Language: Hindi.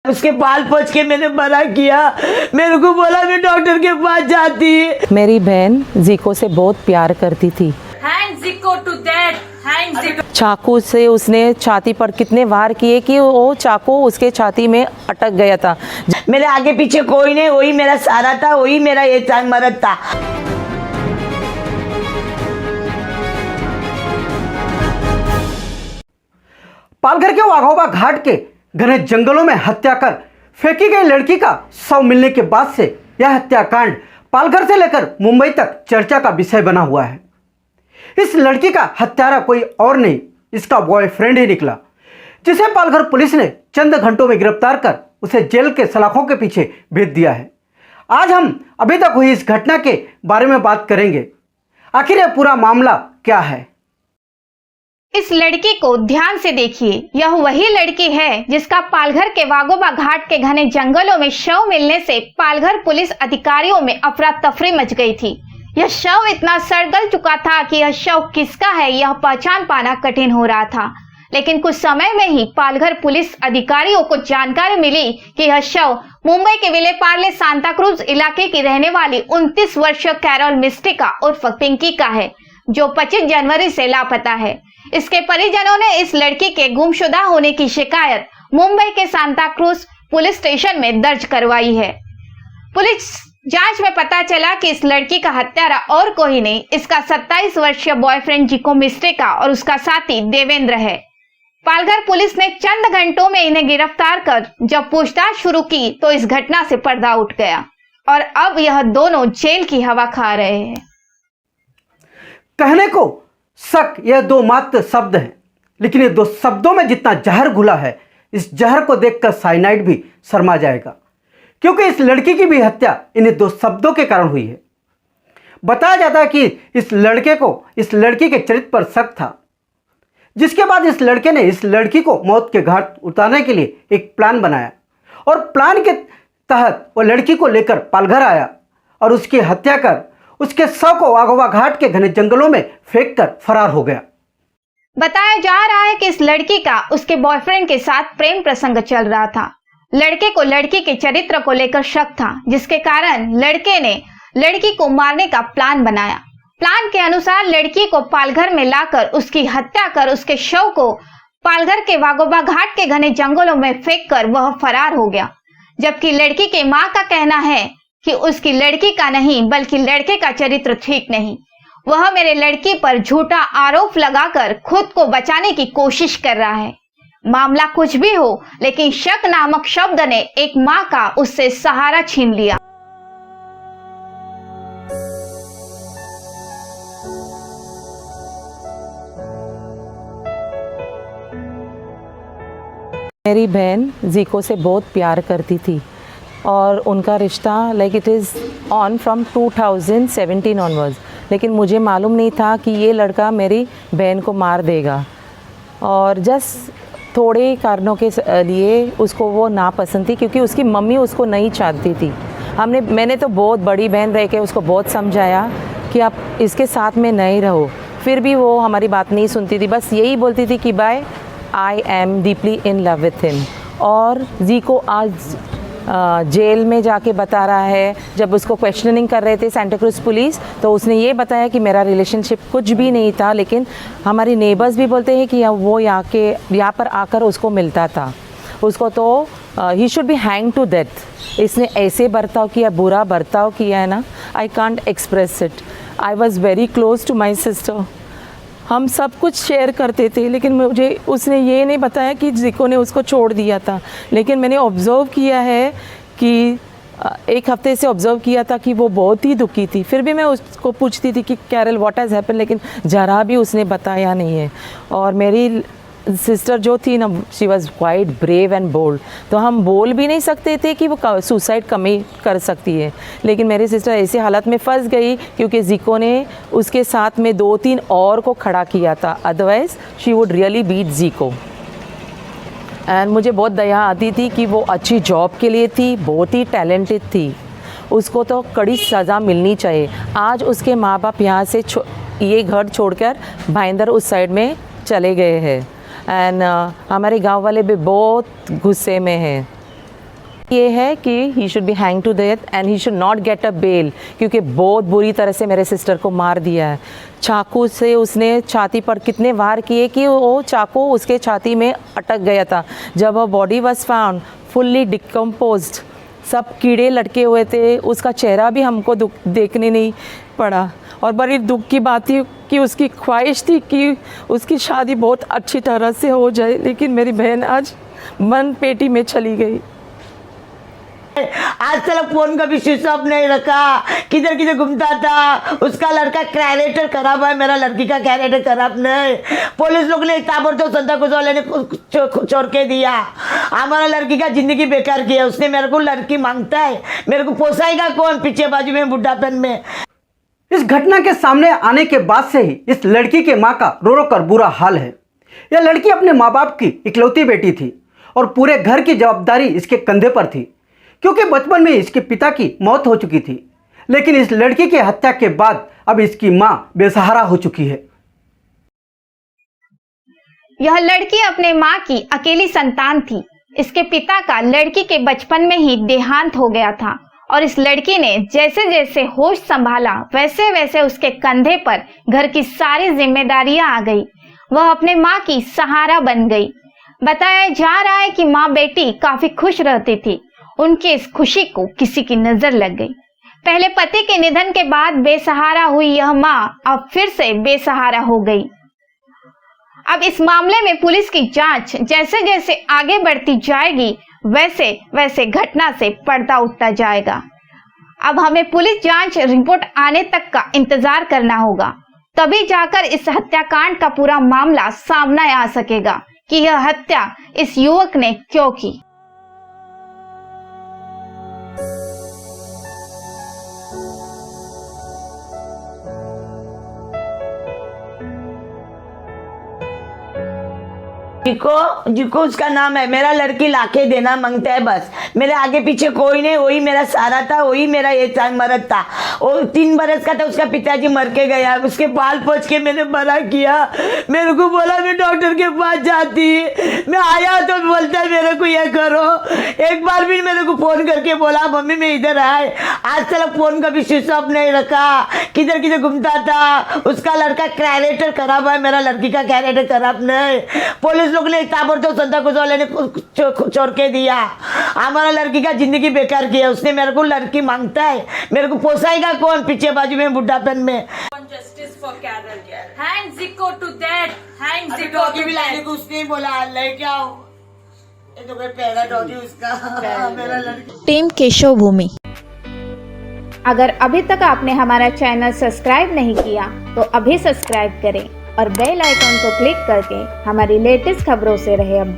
उसके बाल पोंछ के मैंने मना किया, मेरे को बोला मैं डॉक्टर के पास जाती। मेरी बहन जीको से बहुत प्यार करती थी। चाकू से उसने छाती पर कितने वार किए कि वो चाकू उसके छाती में अटक गया था। मेरे आगे पीछे कोई नहीं, वही मेरा सहारा था, वही मेरा ये मदद था। पालघर के वाघोबा घाट के घने जंगलों में हत्या कर फेंकी गई लड़की का शव मिलने के बाद से यह हत्याकांड पालघर से लेकर मुंबई तक चर्चा का विषय बना हुआ है। इस लड़की का हत्यारा कोई और नहीं, इसका बॉयफ्रेंड ही निकला, जिसे पालघर पुलिस ने चंद घंटों में गिरफ्तार कर उसे जेल के सलाखों के पीछे भेज दिया है। आज हम अभी तक हुई इस घटना के बारे में बात करेंगे। आखिर यह पूरा मामला क्या है? इस लड़की को ध्यान से देखिए। यह वही लड़की है जिसका पालघर के वाघोबा घाट के घने जंगलों में शव मिलने से पालघर पुलिस अधिकारियों में अफरा तफरी मच गई थी। यह शव इतना सड़गल चुका था कि यह शव किसका है यह पहचान पाना कठिन हो रहा था। लेकिन कुछ समय में ही पालघर पुलिस अधिकारियों को जानकारी मिली कि यह शव मुंबई के विलेपार्ले सांता क्रूज इलाके की रहने वाली 29 वर्षीय कैरोल मिस्टिका उर्फ पिंकी का है, जो 25 जनवरी से लापता है। इसके परिजनों ने इस लड़की के गुमशुदा होने की शिकायत मुंबई के सांता क्रूज पुलिस स्टेशन में दर्ज करवाई है। पुलिस जांच में पता चला कि इस लड़की का हत्यारा और कोई नहीं, इसका 27 वर्षीय बॉयफ्रेंड जिको मिस्टेका और उसका साथी देवेंद्र है। पालघर पुलिस ने चंद घंटों में इन्हें गिरफ्तार कर जब पूछताछ शुरू की तो इस घटना से पर्दा उठ गया और अब यह दोनों जेल की हवा खा रहे हैं। कहने को शक यह दो मात्र शब्द हैं, लेकिन ये दो शब्दों में जितना जहर घुला है, इस जहर को देखकर साइनाइड भी शर्मा जाएगा, क्योंकि इस लड़की की भी हत्या इन्हीं दो शब्दों के कारण हुई है। बताया जाता है कि इस लड़के को इस लड़की के चरित्र पर शक था, जिसके बाद इस लड़के ने इस लड़की को मौत के घाट उतारने के लिए एक प्लान बनाया और प्लान के तहत वह लड़की को लेकर पालघर आया और उसकी हत्या कर उसके शव को वाघोबा घाट के घने जंगलों में फेंककर फरार हो गया। बताया जा रहा है कि इस लड़की का उसके बॉयफ्रेंड के साथ प्रेम प्रसंग चल रहा था। लड़के को लड़की के चरित्र को लेकर शक था, जिसके कारण लड़के ने लड़की को मारने का प्लान बनाया। प्लान के अनुसार लड़की को पालघर में लाकर उसकी हत्या कर उसके शव को पालघर के वाघोबा घाट के घने जंगलों में फेंककर वह फरार हो गया। जबकि लड़की के मां का कहना है कि उसकी लड़की का नहीं बल्कि लड़के का चरित्र ठीक नहीं, वह मेरे लड़की पर झूठा आरोप लगाकर खुद को बचाने की कोशिश कर रहा है। मामला कुछ भी हो, लेकिन शक नामक शब्द ने एक मां का उससे सहारा छीन लिया। मेरी बहन जीको से बहुत प्यार करती थी और उनका रिश्ता like it is on from 2017 onwards, लेकिन मुझे मालूम नहीं था कि ये लड़का मेरी बहन को मार देगा। और जस्ट थोड़े कारणों के लिए उसको वो नापसंद थी, क्योंकि उसकी मम्मी उसको नहीं चाहती थी। मैंने तो बहुत बड़ी बहन रह के उसको बहुत समझाया कि आप इसके साथ में नहीं रहो, फिर भी वो हमारी बात नहीं सुनती थी। बस यही बोलती थी कि bye I am deeply in love with him. और जीको आज जेल में जाके बता रहा है, जब उसको क्वेश्चनिंग कर रहे थे सांता क्रूज पुलिस, तो उसने ये बताया कि मेरा रिलेशनशिप कुछ भी नहीं था, लेकिन हमारी नेबर्स भी बोलते हैं कि वो यहाँ पर आकर उसको मिलता था। उसको तो he should be hang to death. इसने ऐसे बर्ताव किया, बुरा बर्ताव किया है ना, I can't express it. I was very close to my sister, हम सब कुछ शेयर करते थे, लेकिन मुझे उसने ये नहीं बताया कि जिको ने उसको छोड़ दिया था। लेकिन मैंने ऑब्ज़र्व किया है कि एक हफ्ते से ऑब्ज़र्व किया था कि वो बहुत ही दुखी थी। फिर भी मैं उसको पूछती थी कि कैरल व्हाट हैज़ हैपन, लेकिन ज़रा भी उसने बताया नहीं है। और मेरी सिस्टर जो थी ना, she was quite brave and bold, तो हम बोल भी नहीं सकते थे कि वो सुसाइड कमी कर सकती है। लेकिन मेरी सिस्टर ऐसी हालत में फंस गई क्योंकि जिको ने उसके साथ में 2-3 और को खड़ा किया था, otherwise she would really beat जिको। एंड मुझे बहुत दया आती थी कि वो अच्छी जॉब के लिए थी, बहुत ही टैलेंटेड थी, उसको तो कड़ी सज़ा मिलनी चाहिए। आज उसके माँ बाप यहाँ से ये घर छोड़कर भाईंदर उस साइड में चले गए हैं। एंड हमारे गांव वाले भी बहुत गुस्से में हैं ये है कि he should be hang to death and he should not get a bail, क्योंकि बहुत बुरी तरह से मेरे सिस्टर को मार दिया है। चाकू से उसने छाती पर कितने वार किए कि वो चाकू उसके छाती में अटक गया था। जब वो body was found fully decomposed, सब कीड़े लटके हुए थे, उसका चेहरा भी हमको देखने नहीं पड़ा। और बड़ी दुख की बात थी कि उसकी ख्वाहिश थी कि उसकी शादी बहुत अच्छी तरह से हो जाए, लेकिन मेरी बहन आज मन पेटी में चली गई। आज तक फोन का भी स्विच ऑफ नहीं रखा, किधर किधर घूमता था। उसका लड़का कैरेक्टर खराब है, मेरा लड़की का कैरेक्टर खराब नहीं। पुलिस लोग ने ताबड़तोड़ संता कुछ वाले ने छोड़ के दिया, हमारा लड़की का जिंदगी बेकार किया उसने। मेरे को लड़की मांगता है, मेरे को पोसाएगा कौन पीछे बाजू में बुढ़ापन में। इस घटना के सामने आने के बाद से ही इस लड़की के मां का रो रो कर बुरा हाल है। यह लड़की अपने माँ बाप की इकलौती बेटी थी और पूरे घर की जवाबदारी इसके कंधे पर थी, क्योंकि बचपन में इसके पिता की मौत हो चुकी थी। लेकिन इस लड़की की हत्या के बाद अब इसकी मां बेसहारा हो चुकी है। यह लड़की अपने मां की अकेली संतान थी। इसके पिता का लड़की के बचपन में ही देहांत हो गया था और इस लड़की ने जैसे जैसे होश संभाला वैसे वैसे उसके कंधे पर घर की सारी जिम्मेदारियां आ गई। वह अपने मां की सहारा बन गई। बताया जा रहा है कि मां बेटी काफी खुश रहती थी। उनकी इस खुशी को किसी की नजर लग गई। पहले पति के निधन के बाद बेसहारा हुई यह मां अब फिर से बेसहारा हो गई। अब इस मामले में पुलिस की जांच जैसे जैसे आगे बढ़ती जाएगी वैसे वैसे घटना से पर्दा उठता जाएगा। अब हमें पुलिस जांच रिपोर्ट आने तक का इंतजार करना होगा, तभी जाकर इस हत्याकांड का पूरा मामला सामने आ सकेगा कि यह हत्या इस युवक ने क्यों की। जिको उसका नाम है, मेरा लड़की लाके देना मांगता है बस। मेरे आगे पीछे कोई नहीं, वही मेरा सहारा था, वही मेरा ये मरद था। वो 3 बरस का था, उसका पिताजी मर के गया, उसके पाल पोछ के मैंने बड़ा किया। मेरे को बोला मैं डॉक्टर के पास जाती, मैं आया तो बोलता है मेरे को ये करो। एक बार भी मेरे को फोन करके बोला मम्मी मैं इधर आए। आज तक फोन का भी स्विच ऑफ नहीं रखा, किधर किधर घूमता था। उसका लड़का कैरेक्टर खराब है, मेरा लड़की का कैरेक्टर खराब नहीं। पुलिस लोग ने ताबड़तोड़ संता कुछ वाले ने छोड़ के दिया, हमारा लड़की का जिंदगी बेकार किया उसने। मेरे को लड़की मांगता है, मेरे को पोसाएगा कौन पीछे बाजू में बुढ़ापन में। Justice for Carol. Hang Zico to death. Hang Zico doggy to भी लाने death. को उसने बोला लेके आओ, ये तो कोई पहला डॉगी उसका मेरा लड़की। टीम केशव भूमि। अगर अभी तक आपने हमारा चैनल सब्सक्राइब नहीं किया तो अभी सब्सक्राइब करें और बेल आइकॉन को क्लिक करके हमारी लेटेस्ट खबरों से रहे अपडेट।